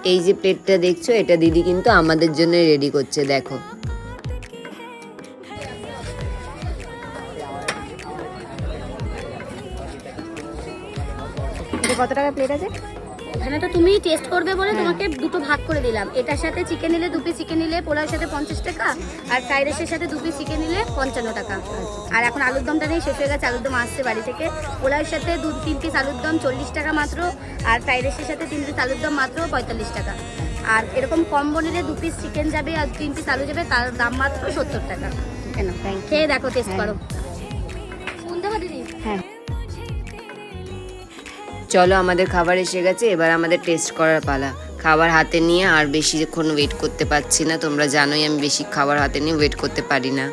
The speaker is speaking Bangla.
এই যে প্লেটটা দেখছো, এটা দিদি কিন্তু আমাদের জন্য রেডি করছে, দেখো। কত টাকা প্লেট আছে? এখানে তো তুমি টেস্ট করবে বলে তোমাকে দুটো ভাগ করে দিলাম। এটার সাথে চিকেন নিলে 2 পিস চিকেন নিলে পোলাওর সাথে 50 টাকা, আর ফ্রাইড রাইসের সাথে 2 পিস চিকেন নিলে 55 টাকা। আর এখন আলুর দমটা নেই, শেষ হয়ে গেছে, আলুর দম আসছে বাড়ি থেকে। পোলাওর সাথে 2-3 পিস আলুর দম 40 টাকা মাত্র, আর ফ্রাইড রাইসের সাথে 3 পিস আলুর দম মাত্র 45 টাকা। আর এরকম কম্বো নিলে 2 পিস চিকেন যাবে আর 3 পিস আলু যাবে, তার দাম মাত্র 70 টাকা। কেন খেয়ে দেখো, টেস্ট করো। শুনতে পারি দিদি? হ্যাঁ। চলো, আমাদের খাবার এসে গেছে, এবার আমাদের টেস্ট করার পালা। খাবার হাতে নিয়ে আর বেশিক্ষণ ওয়েট করতে পারছি না, তোমরা জানোই আমি বেশি খাবার হাতে নিয়ে ওয়েট করতে পারি না।